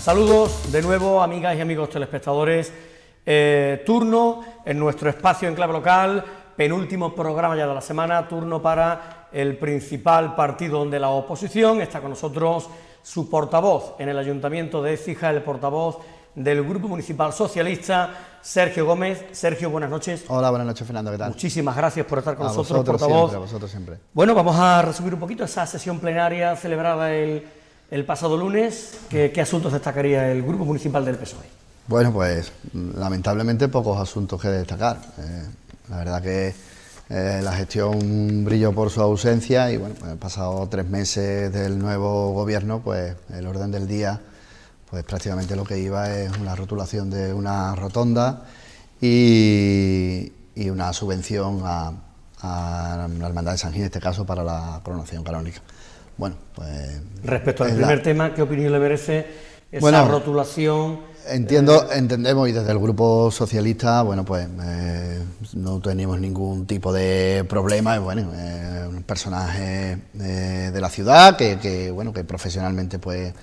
Saludos de nuevo, amigas y amigos telespectadores. Turno en nuestro espacio en clave local, penúltimo programa ya de la semana, turno para el principal partido de la oposición. Está con nosotros su portavoz en el Ayuntamiento de Écija, el portavoz del Grupo Municipal Socialista, Sergio Gómez. Sergio, buenas noches. Hola, buenas noches, Fernando, ¿qué tal? Muchísimas gracias por estar con nosotros, vosotros portavoz. Siempre, a vosotros siempre. Bueno, vamos a resumir un poquito esa sesión plenaria celebrada el pasado lunes. ¿Qué asuntos destacaría el Grupo Municipal del PSOE? Bueno, pues lamentablemente pocos asuntos que destacar. La verdad que la gestión brilló por su ausencia y bueno, pues, han pasado 3 meses del nuevo gobierno, pues el orden del día, pues prácticamente lo que iba es una rotulación de una rotonda y una subvención a la Hermandad de San Gil, en este caso para la coronación canónica. Bueno, pues... Respecto al primer tema, ¿qué opinión le merece esa rotulación? Entendemos, y desde el Grupo Socialista, bueno, pues no tenemos ningún tipo de problema. Bueno, un personaje de la ciudad que bueno, que profesionalmente pues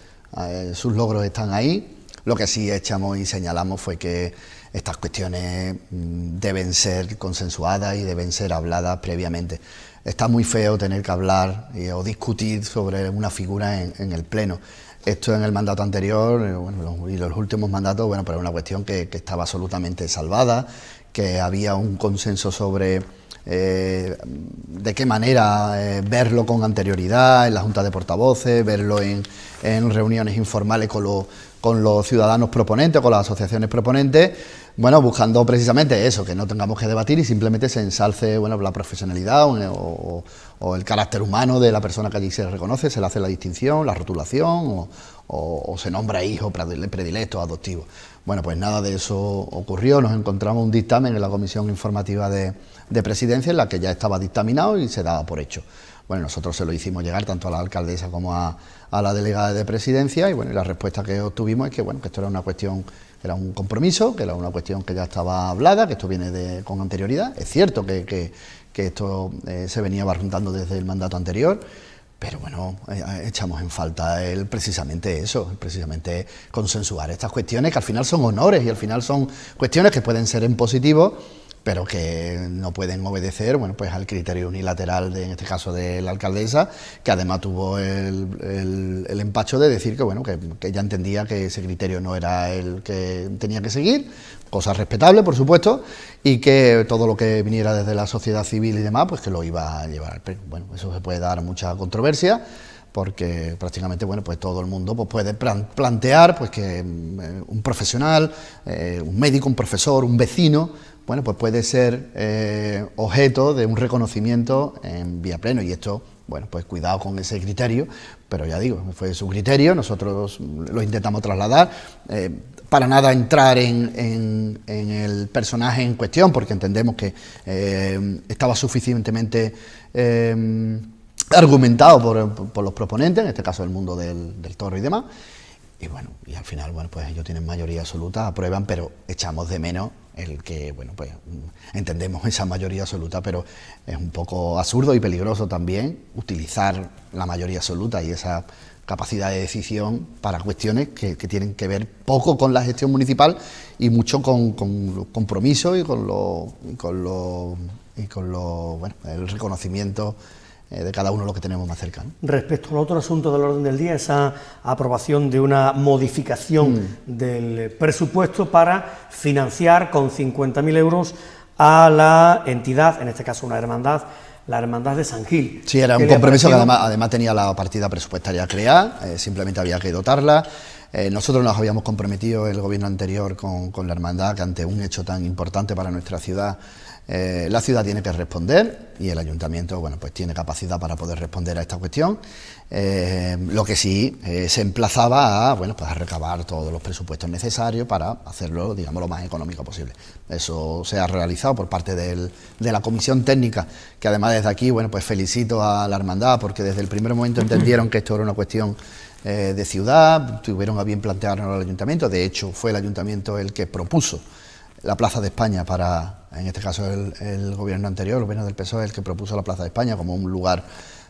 sus logros están ahí. Lo que sí echamos y señalamos fue que estas cuestiones deben ser consensuadas y deben ser habladas previamente. Está muy feo tener que hablar o discutir sobre una figura en el Pleno. Esto en el mandato anterior, bueno, y los últimos mandatos, bueno, pero era una cuestión que estaba absolutamente salvada, que había un consenso sobre de qué manera verlo con anterioridad en la Junta de Portavoces, verlo en reuniones informales con los ciudadanos proponentes, con las asociaciones proponentes, bueno, buscando precisamente eso, que no tengamos que debatir y simplemente se ensalce, bueno, la profesionalidad o el carácter humano de la persona que allí se reconoce, se le hace la distinción, la rotulación o se nombra hijo predilecto, adoptivo. Bueno, pues nada de eso ocurrió. Nos encontramos un dictamen en la Comisión Informativa de Presidencia en la que ya estaba dictaminado y se daba por hecho. Bueno, nosotros se lo hicimos llegar tanto a la alcaldesa como a la delegada de Presidencia y bueno, y la respuesta que obtuvimos es que bueno, que esto era una cuestión, que era un compromiso, que era una cuestión que ya estaba hablada, que esto viene con anterioridad. Es cierto que esto se venía barruntando desde el mandato anterior, pero bueno, echamos en falta precisamente eso, precisamente consensuar estas cuestiones que al final son honores y al final son cuestiones que pueden ser en positivo, pero que no pueden obedecer, bueno, pues al criterio unilateral en este caso de la alcaldesa, que además tuvo el empacho de decir que bueno, que ella entendía que ese criterio no era el que tenía que seguir, cosa respetable, por supuesto, y que todo lo que viniera desde la sociedad civil y demás, pues que lo iba a llevar. Bueno, eso se puede dar mucha controversia, porque prácticamente bueno, pues todo el mundo pues puede plantear pues que un profesional, un médico, un profesor, un vecino, bueno, pues puede ser objeto de un reconocimiento en vía pleno, y esto, bueno, pues cuidado con ese criterio, pero ya digo, fue su criterio, nosotros lo intentamos trasladar, para nada entrar en el personaje en cuestión, porque entendemos que estaba suficientemente argumentado por los proponentes, en este caso el mundo del toro y demás, y bueno, y al final, bueno, pues ellos tienen mayoría absoluta, aprueban, pero echamos de menos el que, bueno, pues entendemos esa mayoría absoluta, pero es un poco absurdo y peligroso también utilizar la mayoría absoluta y esa capacidad de decisión para cuestiones que tienen que ver poco con la gestión municipal y mucho con los compromisos y con el reconocimiento de cada uno de los que tenemos más cercano. Respecto al otro asunto del orden del día, esa aprobación de una modificación del presupuesto para financiar con 50.000 euros a la entidad, en este caso una hermandad, la Hermandad de San Gil. Sí, era un compromiso que además tenía la partida presupuestaria creada, simplemente había que dotarla. Nosotros nos habíamos comprometido el gobierno anterior con la hermandad que ante un hecho tan importante para nuestra ciudad, la ciudad tiene que responder y el ayuntamiento, bueno, pues tiene capacidad para poder responder a esta cuestión. Lo que sí se emplazaba a, bueno, pues a recabar todos los presupuestos necesarios para hacerlo, digamos, lo más económico posible. Eso se ha realizado por parte de la comisión técnica, que además desde aquí, bueno, pues felicito a la hermandad porque desde el primer momento entendieron que esto era una cuestión de ciudad, tuvieron a bien plantearlo al ayuntamiento. De hecho, fue el ayuntamiento el que propuso la Plaza de España para, en este caso el gobierno anterior, el gobierno del PSOE, el que propuso la Plaza de España como un lugar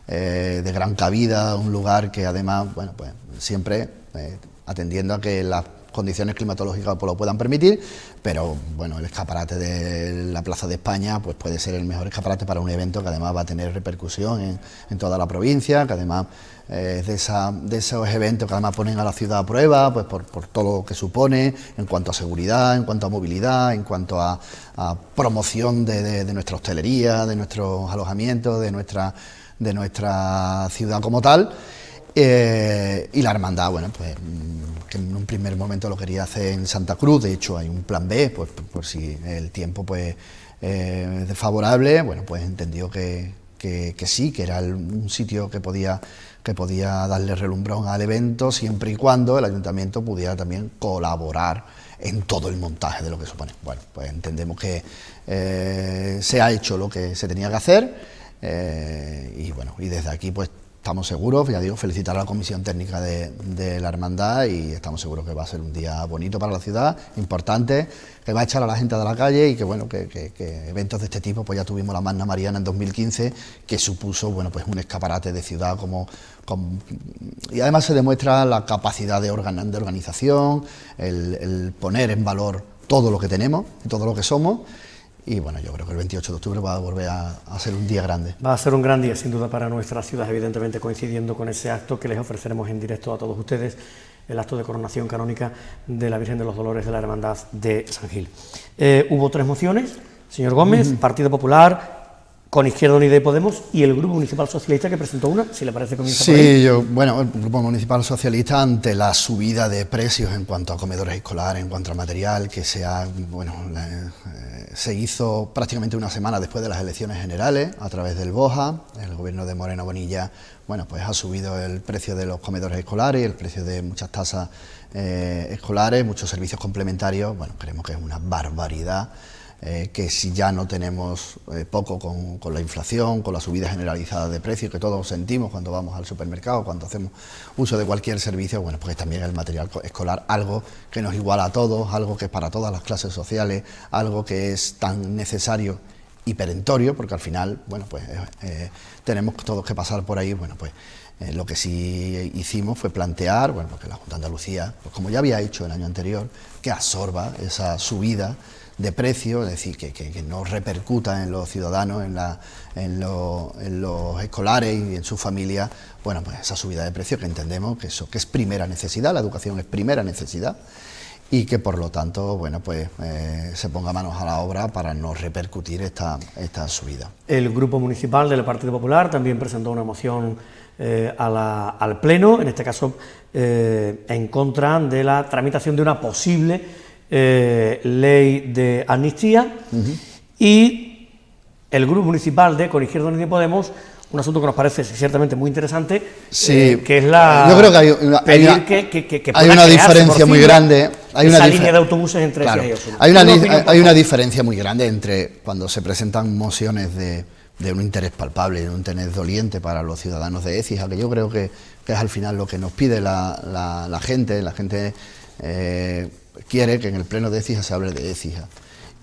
de gran cabida, un lugar que además, bueno, pues siempre atendiendo a que las condiciones climatológicas pues lo puedan permitir, pero bueno, el escaparate de la Plaza de España pues puede ser el mejor escaparate para un evento que además va a tener repercusión en toda la provincia, que además de esos eventos que además ponen a la ciudad a prueba, pues por todo lo que supone en cuanto a seguridad, en cuanto a movilidad, en cuanto a promoción de nuestra hostelería, de nuestros alojamientos, de nuestra ciudad como tal. Y la hermandad, bueno, pues que en un primer momento lo quería hacer en Santa Cruz, de hecho hay un plan B, pues por si el tiempo pues es desfavorable, bueno, pues entendió que sí, que era un sitio que podía darle relumbrón al evento, siempre y cuando el ayuntamiento pudiera también colaborar en todo el montaje de lo que supone. Bueno, pues entendemos que se ha hecho lo que se tenía que hacer, y bueno, y desde aquí pues estamos seguros, ya digo, felicitar a la comisión técnica de la hermandad, y estamos seguros que va a ser un día bonito para la ciudad, importante, que va a echar a la gente de la calle, y que bueno, que eventos de este tipo, pues ya tuvimos la Magna Mariana en 2015, que supuso, bueno, pues un escaparate de ciudad y además se demuestra la capacidad de organización, el poner en valor todo lo que tenemos, todo lo que somos. Y bueno, yo creo que el 28 de octubre va a volver a ser un día grande. Va a ser un gran día, sin duda, para nuestra ciudad, evidentemente coincidiendo con ese acto que les ofreceremos en directo a todos ustedes, el acto de coronación canónica de la Virgen de los Dolores de la Hermandad de San Gil. Hubo 3 mociones, señor Gómez, Partido Popular, con Izquierda Unida y Podemos, y el Grupo Municipal Socialista, que presentó una, si le parece, comienza por ahí. Sí, bueno, el Grupo Municipal Socialista, ante la subida de precios en cuanto a comedores escolares, en cuanto a material, que se hizo prácticamente una semana después de las elecciones generales, a través del BOJA, el gobierno de Moreno Bonilla, bueno, pues ha subido el precio de los comedores escolares, el precio de muchas tasas escolares, muchos servicios complementarios. Bueno, creemos que es una barbaridad. Que si ya no tenemos poco con la inflación, con la subida generalizada de precios que todos sentimos cuando vamos al supermercado, cuando hacemos uso de cualquier servicio, bueno, pues también el material escolar, algo que nos iguala a todos, algo que es para todas las clases sociales, algo que es tan necesario y perentorio, porque al final, bueno, pues tenemos todos que pasar por ahí. Bueno, pues lo que sí hicimos fue plantear, bueno, porque la Junta de Andalucía, pues como ya había hecho el año anterior, que absorba esa subida de precio, es decir, que no repercuta en los ciudadanos, en los escolares y en sus familias, bueno, pues esa subida de precio, que entendemos que eso que es primera necesidad, la educación es primera necesidad, y que por lo tanto, bueno, pues se ponga manos a la obra para no repercutir esta subida. El Grupo Municipal del Partido Popular también presentó una moción al Pleno, en este caso en contra de la tramitación de una posible ley de amnistía, y el Grupo Municipal de Con Izquierda Unida y Podemos, un asunto que nos parece ciertamente muy interesante, sí, que es la... Yo creo que hay una diferencia muy grande. Hay una línea de autobuses entre Écija y Osuna. Hay una diferencia muy grande entre cuando se presentan mociones de un interés palpable, de un interés doliente para los ciudadanos de Écija, que yo creo que es al final lo que nos pide la gente. La gente quiere que en el pleno de Écija se hable de Écija.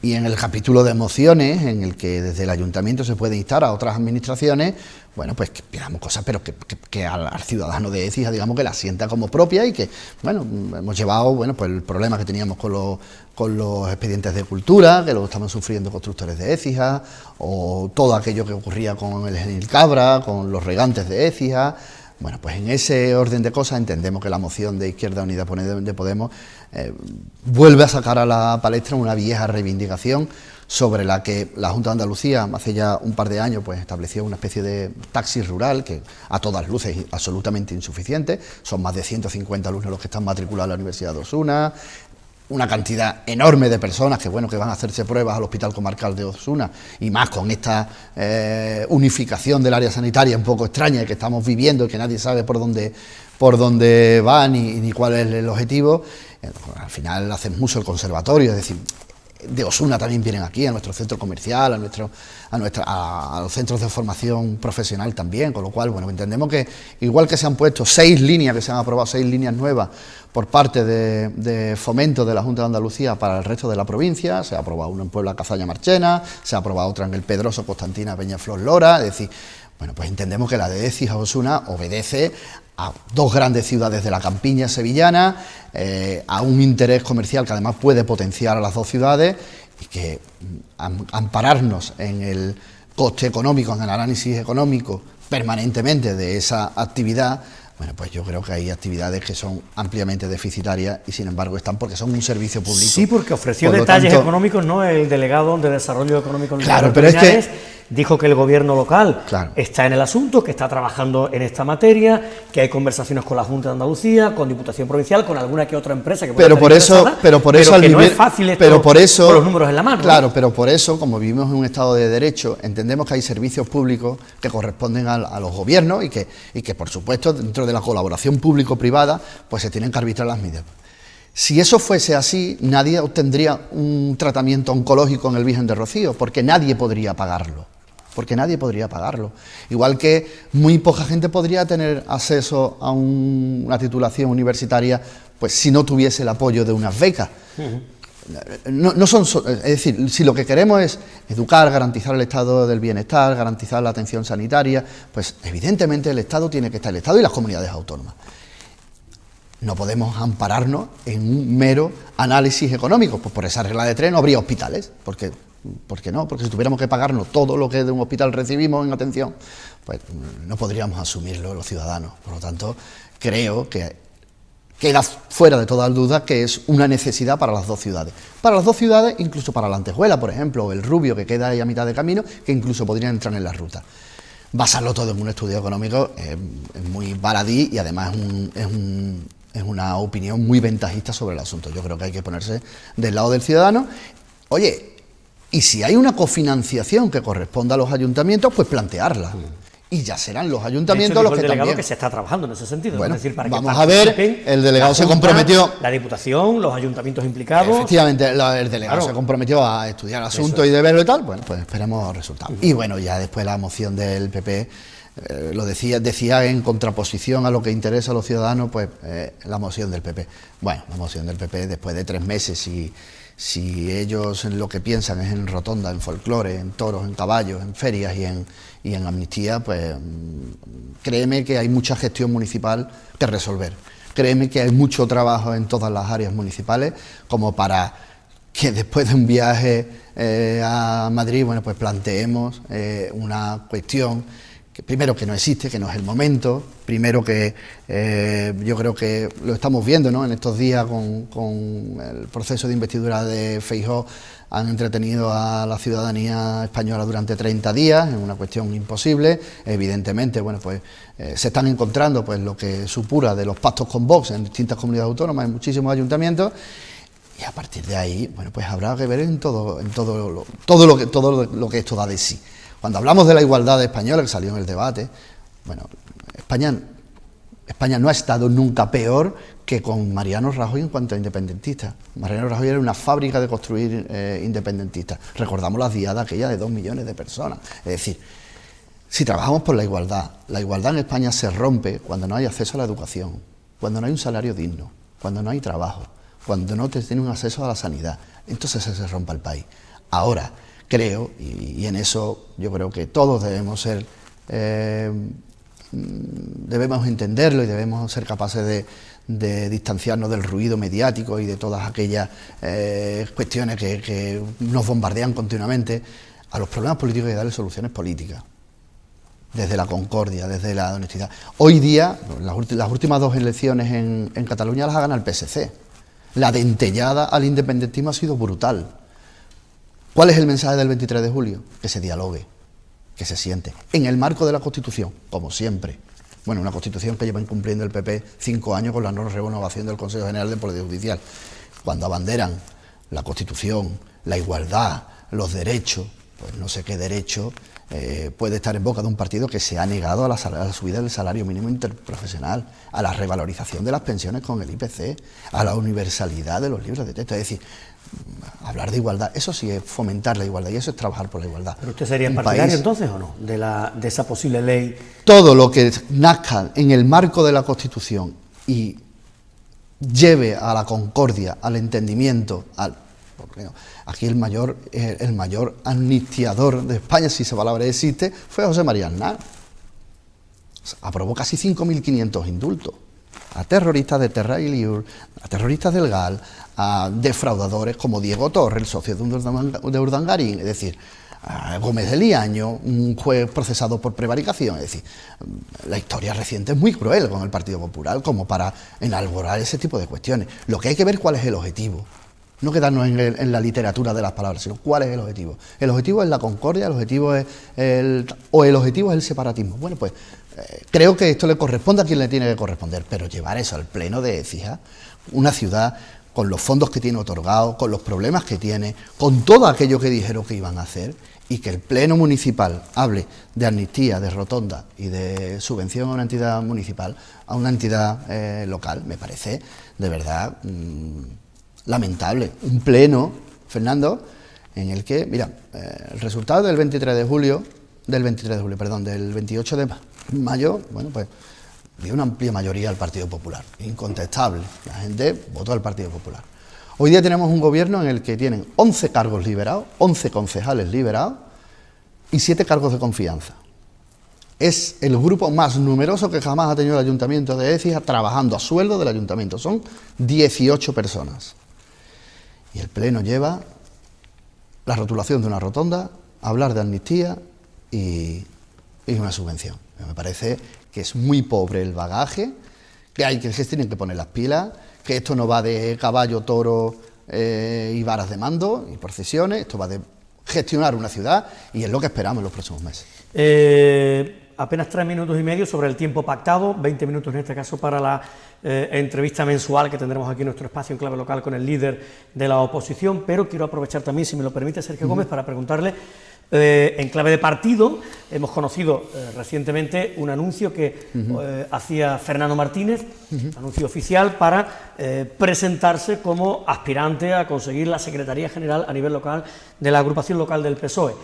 Y en el capítulo de mociones, en el que desde el ayuntamiento se puede instar a otras administraciones, bueno, pues que pidamos cosas, pero que al ciudadano de Écija, digamos, que la sienta como propia, y que, bueno, hemos llevado, bueno, pues el problema que teníamos con los expedientes de cultura, que lo estaban sufriendo constructores de Écija, o todo aquello que ocurría con el Genil Cabra, con los regantes de Écija. Bueno, pues en ese orden de cosas entendemos que la moción de Izquierda Unida de Podemos vuelve a sacar a la palestra una vieja reivindicación sobre la que la Junta de Andalucía hace ya un par de años pues estableció una especie de taxi rural que a todas luces es absolutamente insuficiente. Son más de 150 alumnos los que están matriculados en la Universidad de Osuna, una cantidad enorme de personas que, bueno, que van a hacerse pruebas al Hospital Comarcal de Osuna, y más con esta unificación del área sanitaria un poco extraña que estamos viviendo y que nadie sabe por dónde va ni cuál es el objetivo. Al final hacen mucho el conservatorio, es decir, de Osuna también vienen aquí, a nuestro centro comercial, a los centros de formación profesional también, con lo cual, bueno, entendemos que igual que se han puesto 6 líneas, que se han aprobado 6 líneas nuevas por parte de fomento de la Junta de Andalucía para el resto de la provincia, se ha aprobado una en Puebla, Cazaña, Marchena, se ha aprobado otra en El Pedroso, Constantina, Peñaflor, Lora, es decir, bueno, pues entendemos que la de Écija Osuna obedece a dos grandes ciudades de la campiña sevillana, a un interés comercial que además puede potenciar a las dos ciudades, y que ampararnos en el coste económico, en el análisis económico permanentemente de esa actividad, bueno, pues yo creo que hay actividades que son ampliamente deficitarias y sin embargo están porque son un servicio público. Sí, porque ofreció detalles económicos, ¿no? El delegado de Desarrollo Económico. Claro, pero es que dijo que el gobierno local está en el asunto, que está trabajando en esta materia, que hay conversaciones con la Junta de Andalucía, con Diputación Provincial, con alguna que otra empresa que pueda no es fácil esto con los números en la mano. Claro, pero por eso, como vivimos en un Estado de Derecho, entendemos que hay servicios públicos que corresponden a los gobiernos y que por supuesto dentro de la colaboración público-privada pues se tienen que arbitrar las medidas. Si eso fuese así, nadie obtendría un tratamiento oncológico en el Virgen de Rocío, porque nadie podría pagarlo. Igual que muy poca gente podría tener acceso a una titulación universitaria pues si no tuviese el apoyo de unas becas. Es decir, si lo que queremos es educar, garantizar el estado del bienestar, garantizar la atención sanitaria, pues evidentemente el Estado tiene que estar, el Estado y las comunidades autónomas. No podemos ampararnos en un mero análisis económico, pues por esa regla de tres no habría hospitales, ¿por qué no? Porque si tuviéramos que pagarnos todo lo que de un hospital recibimos en atención, pues no podríamos asumirlo los ciudadanos. Por lo tanto, creo que queda fuera de toda duda que es una necesidad para las dos ciudades. Para las dos ciudades, incluso para la Antejuela, por ejemplo, o el Rubio, que queda ahí a mitad de camino, que incluso podrían entrar en la ruta. Basarlo todo en un estudio económico es muy baladí y además es una opinión muy ventajista sobre el asunto. Yo creo que hay que ponerse del lado del ciudadano. Oye, y si hay una cofinanciación que corresponda a los ayuntamientos, pues plantearla. Y ya serán los ayuntamientos los que también... que se está trabajando en ese sentido. Bueno, es decir, para vamos a ver, el delegado se comprometió... La Diputación, los ayuntamientos implicados... Efectivamente, el delegado se comprometió a estudiar el asunto y de verlo y tal. Bueno, pues esperemos resultados. Y bueno, ya después la moción del PP... lo decía en contraposición a lo que interesa a los ciudadanos, pues la moción del PP. Bueno, la moción del PP después de 3 meses, si ellos lo que piensan es en rotonda, en folclore, en toros, en caballos, en ferias y en amnistía, pues créeme que hay mucha gestión municipal que resolver. Créeme que hay mucho trabajo en todas las áreas municipales como para que después de un viaje a Madrid, bueno, pues planteemos una cuestión primero que no existe, que no es el momento, primero que yo creo que lo estamos viendo, ¿no? En estos días con el proceso de investidura de Feijóo han entretenido a la ciudadanía española durante 30 días, es una cuestión imposible, evidentemente, bueno, pues se están encontrando pues lo que supura de los pactos con Vox en distintas comunidades autónomas, en muchísimos ayuntamientos, y a partir de ahí, bueno, pues habrá que ver en todo lo que esto da de sí. Cuando hablamos de la igualdad española, que salió en el debate, bueno, España no ha estado nunca peor que con Mariano Rajoy en cuanto a independentistas. Mariano Rajoy era una fábrica de construir independentistas. Recordamos las diadas aquella de 2 millones de personas. Es decir, si trabajamos por la igualdad en España se rompe cuando no hay acceso a la educación, cuando no hay un salario digno, cuando no hay trabajo, cuando no te tiene un acceso a la sanidad. Entonces se rompe el país. Ahora, creo, y en eso yo creo que todos debemos ser, debemos entenderlo y debemos ser capaces de distanciarnos del ruido mediático y de todas aquellas cuestiones que nos bombardean continuamente. A los problemas políticos hay que darle soluciones políticas, desde la concordia, desde la honestidad. Hoy día, las últimas 2 elecciones en Cataluña las ha ganado el PSC. La dentellada al independentismo ha sido brutal. ¿Cuál es el mensaje del 23 de julio? Que se dialogue, que se siente, en el marco de la Constitución, como siempre. Bueno, una Constitución que lleva incumpliendo el PP 5 años con la no renovación del Consejo General del Poder Judicial. Cuando abanderan la Constitución, la igualdad, los derechos, pues no sé qué derecho puede estar en boca de un partido que se ha negado a la subida del salario mínimo interprofesional, a la revalorización de las pensiones con el IPC, a la universalidad de los libros de texto. Es decir, hablar de igualdad, eso sí es fomentar la igualdad y eso es trabajar por la igualdad. ¿Pero usted sería partidario entonces o no de esa posible ley? Todo lo que nazca en el marco de la Constitución y lleve a la concordia, al entendimiento, aquí el mayor amnistiador de España, si esa palabra existe, fue José María Aznar. aprobó casi 5.500 indultos a terroristas de Terra y Liur, a terroristas del GAL, a defraudadores como Diego Torre, el socio de Urdangarín, es decir, a Gómez de Liaño, un juez procesado por prevaricación. Es decir, la historia reciente es muy cruel con el Partido Popular como para enalborar ese tipo de cuestiones. Lo que hay que ver cuál es el objetivo. No quedarnos en la literatura de las palabras, sino cuál es el objetivo. El objetivo es la concordia, el objetivo es el objetivo es el separatismo. Bueno, pues creo que esto le corresponde a quien le tiene que corresponder, pero llevar eso al pleno de Écija, una ciudad con los fondos que tiene otorgados, con los problemas que tiene, con todo aquello que dijeron que iban a hacer, y que el pleno municipal hable de amnistía, de rotonda y de subvención a una entidad municipal, a una entidad local, me parece de verdad lamentable. Un pleno, Fernando, en el que, mira, el resultado del 28 de mayo, bueno, pues dio una amplia mayoría al Partido Popular, incontestable. La gente votó al Partido Popular. Hoy día tenemos un gobierno en el que tienen 11 cargos liberados, 11 concejales liberados y 7 cargos de confianza. Es el grupo más numeroso que jamás ha tenido el Ayuntamiento de Écija trabajando a sueldo del Ayuntamiento. Son 18 personas. Y el Pleno lleva la rotulación de una rotonda, hablar de amnistía y una subvención. Me parece que es muy pobre el bagaje, que se tienen que poner las pilas, que esto no va de caballo, toro y varas de mando y procesiones, esto va de gestionar una ciudad y es lo que esperamos en los próximos meses. Apenas 3 minutos y medio sobre el tiempo pactado, 20 minutos en este caso para la entrevista mensual que tendremos aquí en nuestro espacio en Clave Local con el líder de la oposición, pero quiero aprovechar también, si me lo permite, Sergio Gómez, para preguntarle, en clave de partido, hemos conocido recientemente un anuncio que hacía Fernando Martínez, anuncio oficial para presentarse como aspirante a conseguir la Secretaría General a nivel local de la agrupación local del PSOE.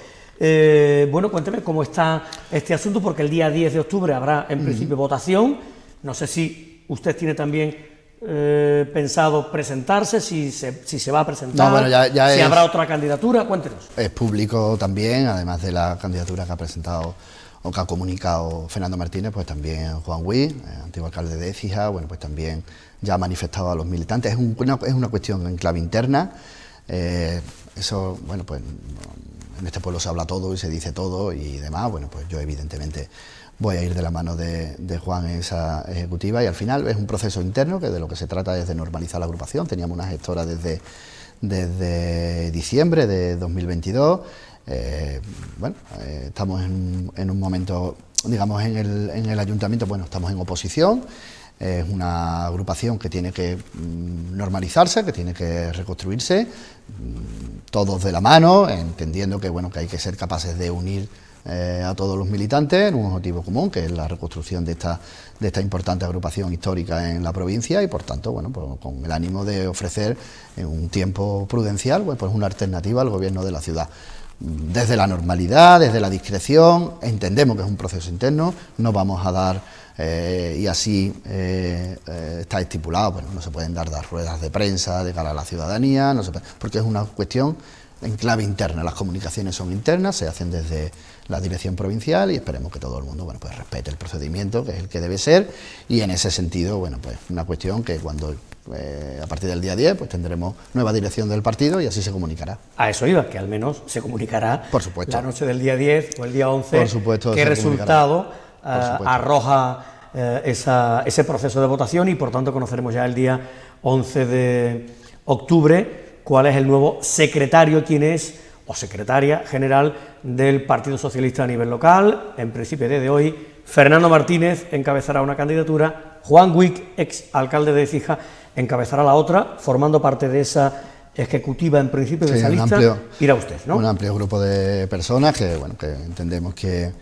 Bueno, cuénteme cómo está este asunto, porque el día 10 de octubre habrá en principio votación. No sé si usted tiene también pensado presentarse, si se va a presentar, no, bueno, si habrá otra candidatura, cuéntenos. Es público también, además de la candidatura que ha presentado o que ha comunicado Fernando Martínez, pues también Juan Gui, antiguo alcalde de Écija, bueno, pues también ya ha manifestado a los militantes. Es una cuestión en clave interna, eso, bueno, pues en este pueblo se habla todo y se dice todo y demás. Bueno, pues yo evidentemente voy a ir de la mano de Juan en esa ejecutiva, y al final es un proceso interno que de lo que se trata es de normalizar la agrupación. Teníamos una gestora desde diciembre de 2022, bueno, estamos en un momento, digamos, en el ayuntamiento, bueno, estamos en oposición. Es una agrupación que tiene que normalizarse, que tiene que reconstruirse, todos de la mano, entendiendo que, bueno, que hay que ser capaces de unir a todos los militantes en un objetivo común, que es la reconstrucción de esta importante agrupación histórica en la provincia, y por tanto, bueno, pues con el ánimo de ofrecer en un tiempo prudencial, pues una alternativa al gobierno de la ciudad. Desde la normalidad, desde la discreción, entendemos que es un proceso interno, no vamos a dar, y así está estipulado, bueno, no se pueden dar ruedas de prensa de cara a la ciudadanía, porque es una cuestión en clave interna. Las comunicaciones son internas, se hacen desde la dirección provincial y esperemos que todo el mundo, bueno, pues respete el procedimiento, que es el que debe ser, y en ese sentido, bueno, pues una cuestión que cuando a partir del día 10 pues tendremos nueva dirección del partido y así se comunicará. A eso iba, que al menos se comunicará, por supuesto, la noche del día 10 o el día 11, por supuesto, qué resultado arroja ese proceso de votación, y por tanto conoceremos ya el día 11 de octubre cuál es el nuevo secretario, quién es, o secretaria general del Partido Socialista a nivel local. En principio, desde hoy, Fernando Martínez encabezará una candidatura, Juan Gui, ex alcalde de Écija, encabezará la otra, formando parte de esa ejecutiva, en principio, de esa lista, irá usted, ¿no? Un amplio grupo de personas que, bueno, que entendemos que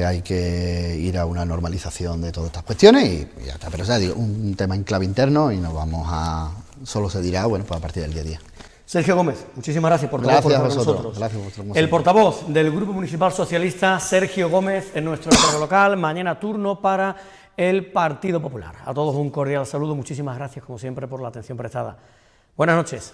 hay que ir a una normalización de todas estas cuestiones y ya está. Pero, o sea, digo, un tema en clave interno y no vamos a... solo se dirá, bueno, pues a partir del día 10. Sergio Gómez, muchísimas gracias por todo con nosotros. Gracias a vosotros. El portavoz del Grupo Municipal Socialista, Sergio Gómez, en nuestro programa local. Mañana turno para el Partido Popular. A todos un cordial saludo, muchísimas gracias como siempre por la atención prestada. Buenas noches.